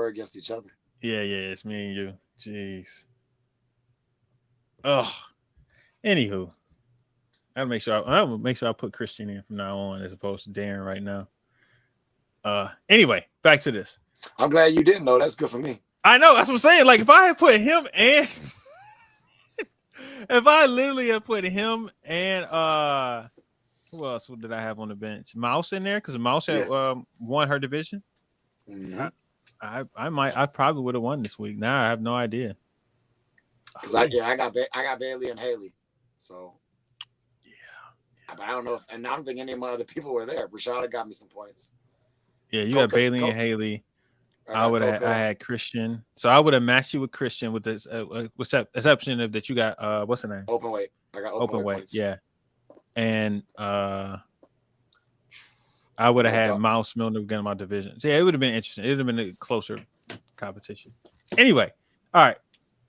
against each other. Yeah, it's me and you. Jeez. Oh. Anywho, I'll make sure I put Christian in from now on as opposed to Darren right now. Anyway, back to this. I'm glad you didn't know. That's good for me. I know, that's what I'm saying. Like if I had put him and if I literally had put him and who else did I have on the bench? Mouse in there because Mouse had won her division. Mm-hmm. I probably would have won this week. Now I have no idea. Because I got Bailey and Haley, so yeah. But I don't know I don't think any of my other people were there. Rashada got me some points. Yeah, you got Bailey and Haley. I had Christian, so I would have matched you with Christian with this exception of that you got what's the name? Open weight. I got open weight points. Yeah, and I would have had Miles Milner getting my division. So yeah, it would have been interesting. It would have been a closer competition. Anyway, all right.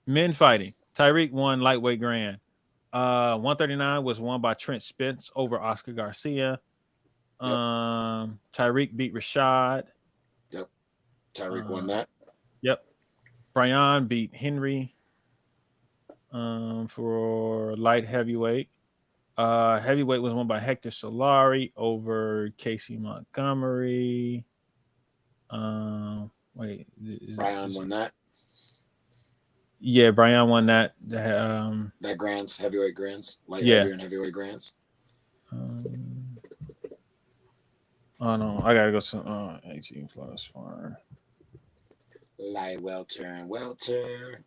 Men fighting. Tyreek won lightweight grand. 139 was won by Trent Spence over Oscar Garcia. Yep. Tyreek beat Rashad. Yep. Tyreek won that. Yep. Brian beat Henry for light heavyweight. Heavyweight was won by Hector Solari over Casey Montgomery. Brian won that. Yeah, Brian won that. That grands, heavyweight grands, heavy and heavyweight grands. Oh no, I gotta go some 18 plus 4. Light welter and welter.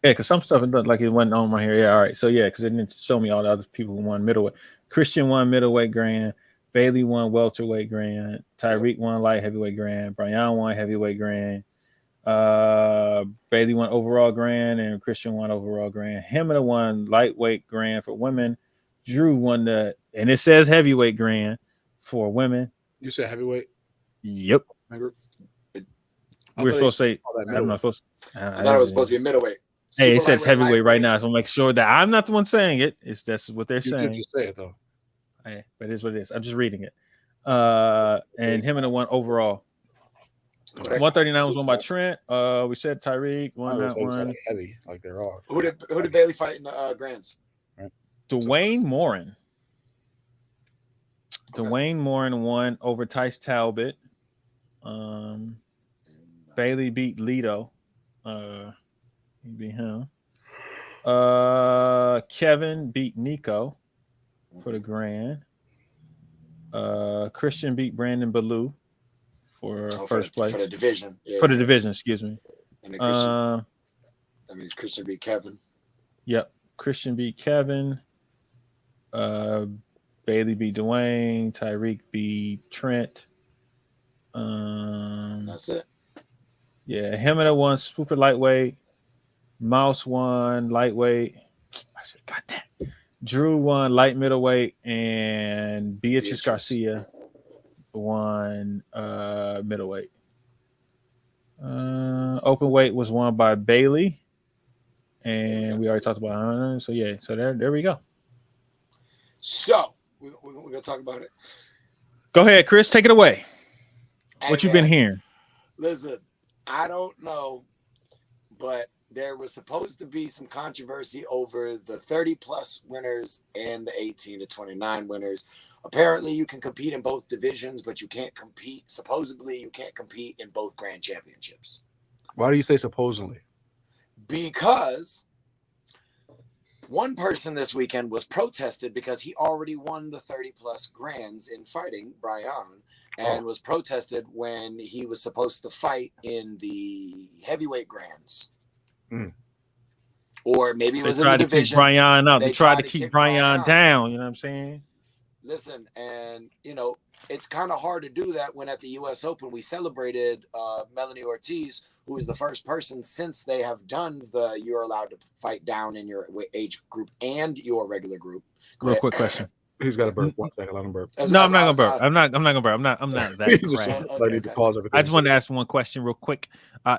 Yeah, because some stuff it wasn't on my hair. Yeah, all right. So yeah, because it didn't show me all the other people who won middleweight. Christian won middleweight grand. Bailey won welterweight grand. Tyreek won light heavyweight grand. Brian won heavyweight grand. Bailey won overall grand, and Christian won overall grand. Hemina won lightweight grand for women. Drew won and it says heavyweight grand for women. You said heavyweight? Yep. We're supposed to say. I'm not supposed. I thought it was supposed to be middleweight. Hey, it says heavyweight right now, so I'll make sure that I'm not the one saying it. That's what they're saying. You just say it though. Hey, but it is what it is. I'm just reading it. And him and the one overall. 139 was won by Trent. We said Tyreek won that one. Heavy, like they're all. Who did Bailey fight in the grands? Right. Dwayne Morin. Okay. Dwayne Morin won over Tice Talbot. Bailey beat Lito. He beat him. Kevin beat Nico for the grand. Christian beat Brandon Ballou for first place. For the division. For the division, excuse me. And Christian, that means Christian beat Kevin. Yep. Christian beat Kevin. Bailey beat Dwayne. Tyreek beat Trent. That's it. Yeah, Hemina won super lightweight. Mouse won lightweight. I should have got that. Drew won light middleweight, and Beatrice Garcia won middleweight. Open weight was won by Bailey, and we already talked about her. So yeah, so there we go. So we're gonna talk about it. Go ahead, Chris. Take it away. Hey, what you been hearing? Listen, I don't know but there was supposed to be some controversy over the 30-plus winners and the 18 to 29 winners. Apparently, you can compete in both divisions, but you can't compete. Supposedly, you can't compete in both grand championships. Why do you say supposedly? Because one person this weekend was protested because he already won the 30-plus grands in fighting, Brian, and was protested when he was supposed to fight in the heavyweight grands. Or maybe it was in the division. Keep Brian out. They tried to keep Brian down. You know what I'm saying? Listen, and it's kind of hard to do that when at the U.S. Open we celebrated Melanie Ortiz, who is the first person since they have done you're allowed to fight down in your age group and your regular group. Real quick question. He's got to burp. 1 second, let him burp. No, I'm not gonna burp. I'm not gonna burp. I'm not that crap. I need to pause everything. I just wanted to ask one question real quick.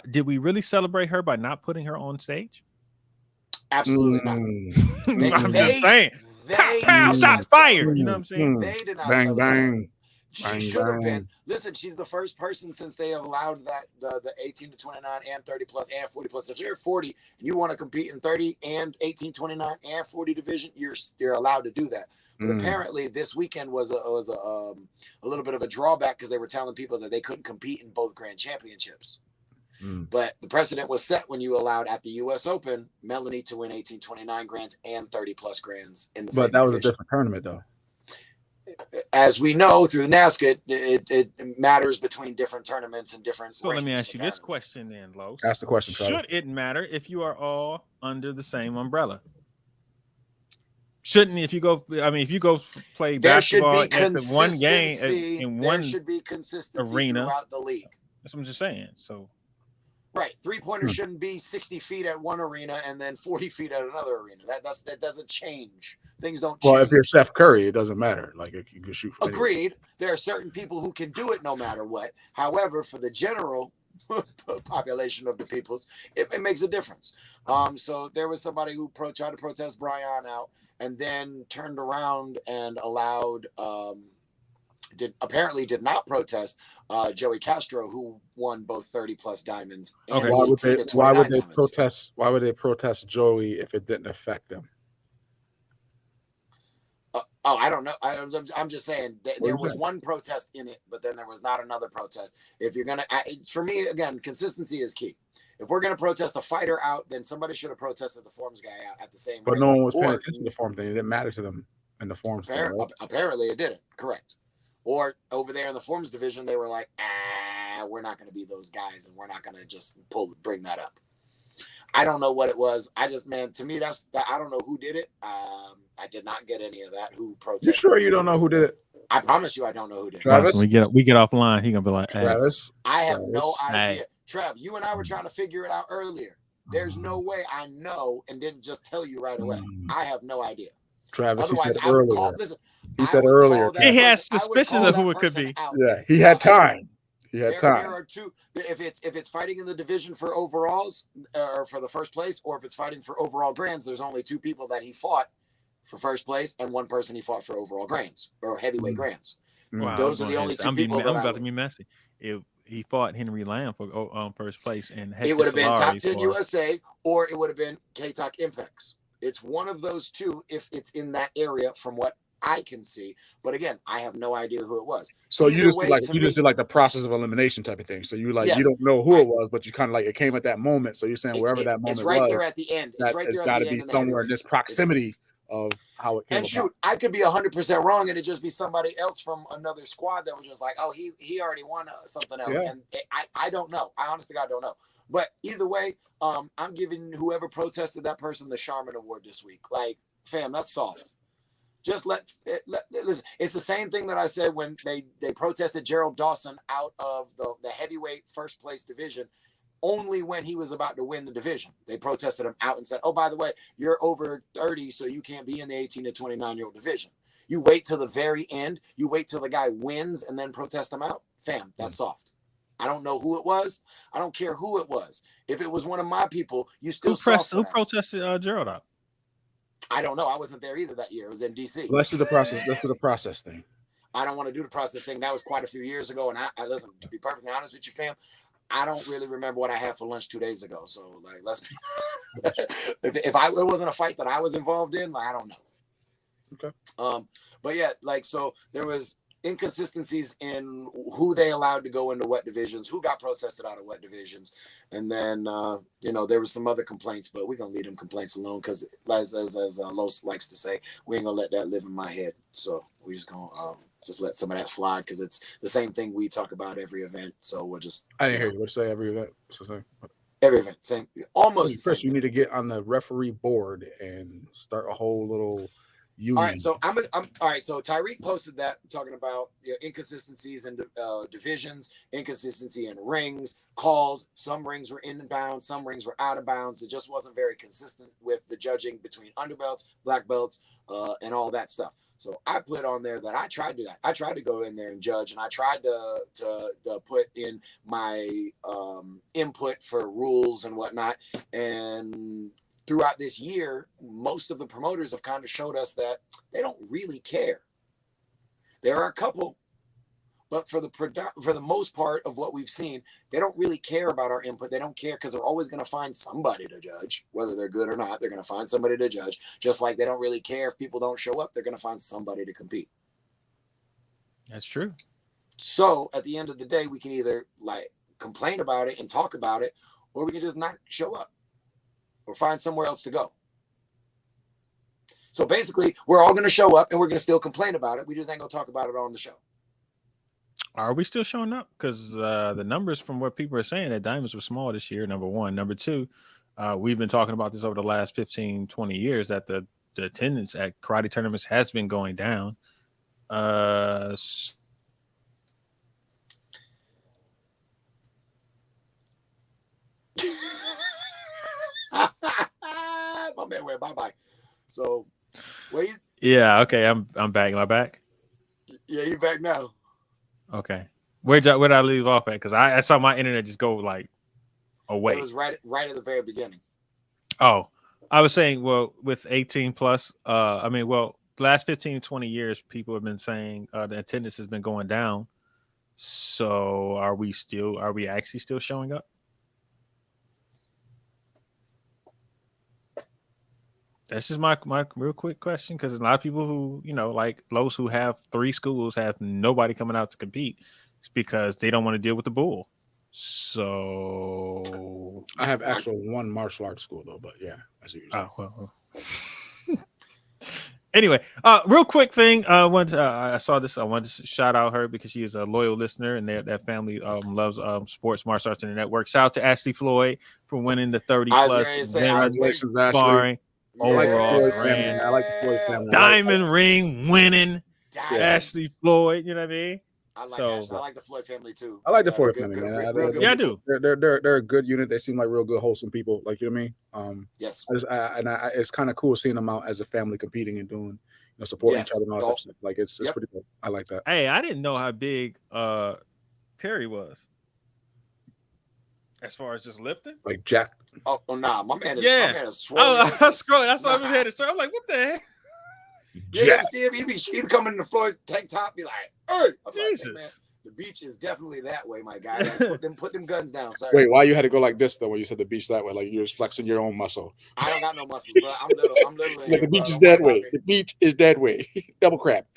Did we really celebrate her by not putting her on stage? Absolutely not. I'm just saying. Pow, shots fired. You know what I'm saying? They did not bang, celebrate. bang. She should have been. Listen, she's the first person since they have allowed that the 18 to 29 and 30 plus and 40 plus. If you're 40 and you want to compete in 30 and 18, 29 and 40 division, you're allowed to do that. But apparently this weekend was a little bit of a drawback because they were telling people that they couldn't compete in both grand championships. But the precedent was set when you allowed at the U.S. Open Melanie to win 18, 29 grands and 30 plus grands in the same But that was division. a different tournament though. As we know through NASCA, it matters between different tournaments and different. So let me ask you this question then, Los. Ask the question. Should it matter if you are all under the same umbrella? Shouldn't if you go play basketball at the one game in one should be consistency arena throughout the league. That's what I'm just saying. So right, 3-pointers shouldn't be 60 feet at one arena and then 40 feet at another arena. That doesn't change. Things don't change. Well, if you're Steph Curry, it doesn't matter. Like you can shoot. Agreed. Anywhere. There are certain people who can do it no matter what. However, for the general population of the peoples, it makes a difference. So there was somebody who tried to protest Brian out and then turned around and allowed did not protest Joey Castro, who won both 30 plus diamonds. And why would they diamonds. protest? Why would they protest Joey if it didn't affect them? I don't know. I'm just saying there was one protest in it, but then there was not another protest. If you're gonna, for me again, consistency is key. If we're gonna protest a fighter out, then somebody should have protested the forms guy out at the same. But no one was paying attention to the form thing. It didn't matter to them in the forms. Apparently, it didn't. Correct. Or over there in the forms division, they were like, we're not going to be those guys, and we're not going to just bring that up. I don't know what it was. I just, man, to me, I don't know who did it. I did not get any of that. Who protested? You sure you don't know who did it? I promise you, I don't know who did it. Travis, when we get offline, he gonna be like, Travis. I have no idea. Trav, you and I were trying to figure it out earlier. There's no way I know and didn't just tell you right away. I have no idea. Travis, otherwise, he said earlier. He said earlier. He has suspicions of who it could be. Yeah, he had time. There are two. If it's fighting in the division for overalls or for the first place, or if it's fighting for overall grands, there's only two people that he fought for first place, and one person he fought for overall grands or heavyweight grands. Wow, those are the only two people. I'm about to be messy. If he fought Henry Lamb for first place, and it would have been Top 10 USA, or it would have been K-Talk Impex. It's one of those two if it's in that area, from what I can see. But again, I have no idea who it was. So you just did like the process of elimination type of thing. So you you don't know who it was, but you kind of like it came at that moment. So you're saying wherever that moment was, it's right there at the end. It's right there. It's got to be somewhere in this proximity of how it came and shoot, I could be 100% wrong, and it just be somebody else from another squad that was just like, oh, he already won something else. Yeah. And I don't know. I honestly, God, don't know. But either way, I'm giving whoever protested that person the Charmin Award this week. Like, fam, that's soft. Just listen. It's the same thing that I said when they protested Gerald Dawson out of the heavyweight first place division. Only when he was about to win the division, they protested him out and said, oh, by the way, you're over 30, so you can't be in the 18 to 29-year-old division. You wait till the very end. You wait till the guy wins and then protest him out. Fam, that's soft. I don't know who it was. I don't care who it was. If it was one of my people, you still who protested Gerald out? I don't know. I wasn't there either that year. It was in DC. Let's do the process. Let's do the process thing. I don't want to do the process thing. That was quite a few years ago. And I listen, to be perfectly honest with you, fam, I don't really remember what I had for lunch 2 days ago. So like, let's if it wasn't a fight that I was involved in, like, I don't know. Okay. But yeah, like, so there was inconsistencies in who they allowed to go into what divisions, who got protested out of what divisions, and then there was some other complaints, but we're gonna leave them complaints alone because as Los likes to say, we ain't gonna let that live in my head. So we're just gonna just let some of that slide because it's the same thing we talk about every event. So we'll just I didn't hear you. What to say every event? Every event, same, almost. Chris, you need to get on the referee board and start a whole little union. All right, so I'm all right. So Tyreek posted that talking about inconsistencies in divisions, inconsistency in rings, calls. Some rings were in bounds, some rings were out of bounds. It just wasn't very consistent with the judging between underbelts, black belts, and all that stuff. So I put on there that I tried to do that. I tried to go in there and judge, and I tried to put in my input for rules and whatnot. And throughout this year, most of the promoters have kind of showed us that they don't really care. There are a couple, but for the most part of what we've seen, they don't really care about our input. They don't care because they're always going to find somebody to judge, whether they're good or not. They're going to find somebody to judge. Just like they don't really care if people don't show up. They're going to find somebody to compete. That's true. So at the end of the day, we can either like complain about it and talk about it, or we can just not show up or find somewhere else to go. So basically, we're all going to show up and we're going to still complain about it. We just ain't going to talk about it on the show. Are we still showing up? Because the numbers from what people are saying that diamonds were small this year, number one. Number two, we've been talking about this over the last 15, 20 years that the attendance at karate tournaments has been going down. My man went bye-bye. So, yeah, okay, I'm back. Am I back? Yeah, you're back now. Okay. Where'd I leave off at? Because I saw my internet just go like away. It was right at the very beginning. Oh, I was saying, well, with 18 plus, the last 15, 20 years, people have been saying the attendance has been going down. So are we actually still showing up? That's just my real quick question, because a lot of people who, like those who have 3 schools have nobody coming out to compete. It's because they don't want to deal with the bull. So I have actual one martial arts school though, but yeah, as usual. Oh, well. Anyway, real quick thing. I saw this. I wanted to shout out her because she is a loyal listener, and that family loves sports martial arts in the network. Shout out to Ashley Floyd for winning the 30 plus congratulations, Ashley. Overall grand. I like the Floyd family. Diamond ring winning. Ashley Floyd. You know what I mean? I like the Floyd family too. I like the Floyd family, man. Yeah, I do. They're a good unit. They seem like real good, wholesome people. Like, you know what I mean? Yes. It's kind of cool seeing them out as a family competing and doing, supporting each other and all that stuff. Like, it's pretty cool. I like that. Hey, I didn't know how big Terry was. As far as just lifting, like Jack. Oh nah, my man is swollen. I scrolled. That's why I was headed straight. I'm like, what the heck? Yeah, see him. He be coming in the floor tank top, be like, "Hey, Jesus." Like, hey, the beach is definitely that way, my guy. Like, put them guns down, sir. Wait, why you had to go like this though? When you said the beach that way, like you're just flexing your own muscle. I don't got no muscles, bro. I'm little. The beach is that way. The beach is that way. Double crap.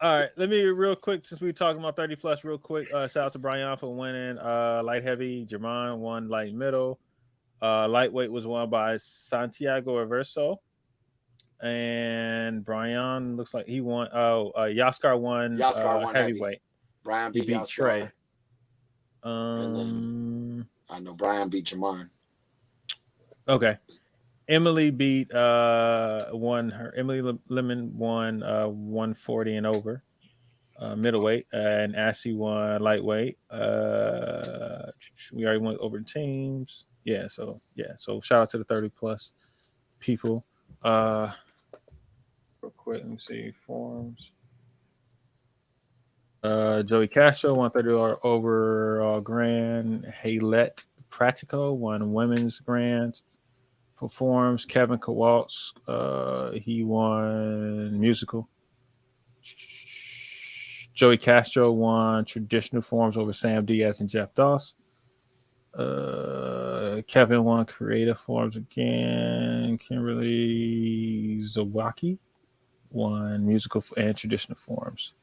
All right, let me real quick, since we're talking about 30 plus, real quick. Shout out to Brian for winning light heavy. Jermon won light middle. Lightweight was won by Santiago Averso. And Brian looks like he won. Yaskar won heavyweight. Brian beat Yaskar. Trey. I know Brian beat Jermon. Okay. Emily beat Emily Lemon won 140 and over middleweight, and Ashley won lightweight. We already went over teams. So shout out to the 30 plus people. Real quick, let me see forms. Joey Castro won 30 overall grand. Haylette Pratico won women's grands. For forms, Kevin Kowaltz, he won musical. Joey Castro won traditional forms over Sam Diaz and Jeff Doss. Kevin won creative forms again. Kimberly Zawacki won musical and traditional forms.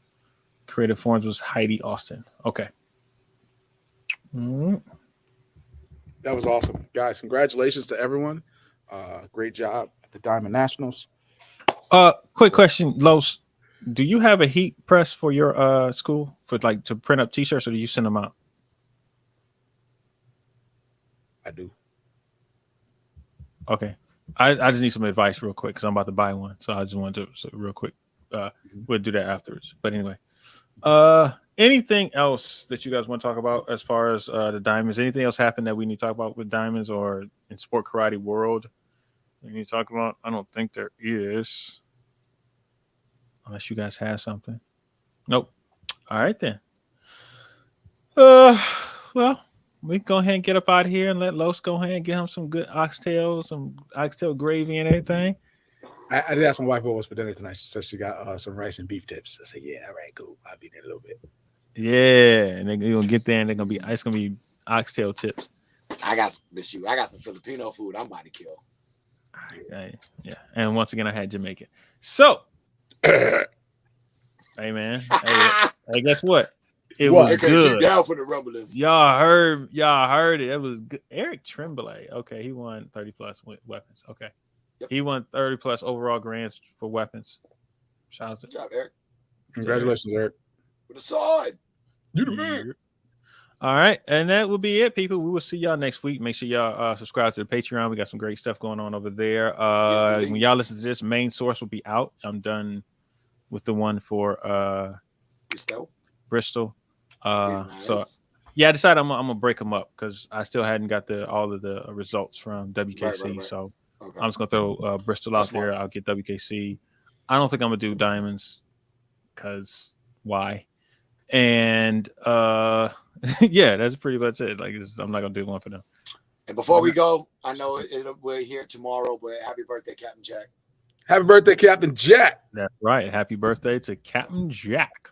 Creative forms was Heidi Austin. Okay. That was awesome, guys. Congratulations to everyone. Great job at the Diamond Nationals. Quick question, Los. Do you have a heat press for your school for like to print up t-shirts, or do you send them out? I do. Okay. I just need some advice real quick because I'm about to buy one. So I just wanted to real quick. We'll do that afterwards. But anyway. Anything else that you guys want to talk about as far as the diamonds? Anything else happened that we need to talk about with diamonds or in sport karate world? We need to talk about? I don't think there is. Unless you guys have something. Nope. All right then. Well, we can go ahead and get up out of here and let Los go ahead and get him some good oxtail, some oxtail gravy and everything. I did ask my wife what was for dinner tonight. She said she got some rice and beef tips. I said, yeah, all right, cool. I'll be there a little bit. Yeah, and they're gonna get there and it's gonna be oxtail tips. I got some Filipino food I'm about to kill. Yeah, and once again I had Jamaican. So hey man, hey, guess what? It was good. Down for the rumblings. Y'all heard it. It was good. Eric Tremblay. Okay, he won 30 plus weapons. Okay, yep. He won 30 plus overall grants for weapons. Shout out to good job, Eric. Congratulations, Eric. With a sword. You the man. All right, and that will be it, people. We will see y'all next week. Make sure y'all subscribe to the Patreon. We got some great stuff going on over there. When y'all listen to this, main source will be out. I'm done with the one for Bristol. Nice. So yeah, I decided I'm gonna break them up because I still hadn't got all of the results from WKC. Right. So okay. I'm just gonna throw Bristol out there. I'll get WKC. I don't think I'm gonna do diamonds because why? And yeah, that's pretty much it. Like I'm not gonna do one for them. And before we go, I know we're here tomorrow, but happy birthday, Captain Jack. Happy birthday, Captain Jack. That's right. Happy birthday to Captain Jack.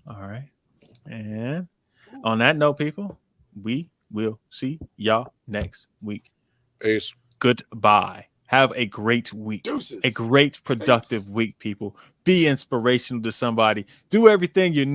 All right. And on that note, people, we will see y'all next week. Peace. Goodbye. Have a great week. Deuces. A great, productive week, people. Be inspirational to somebody. Do everything you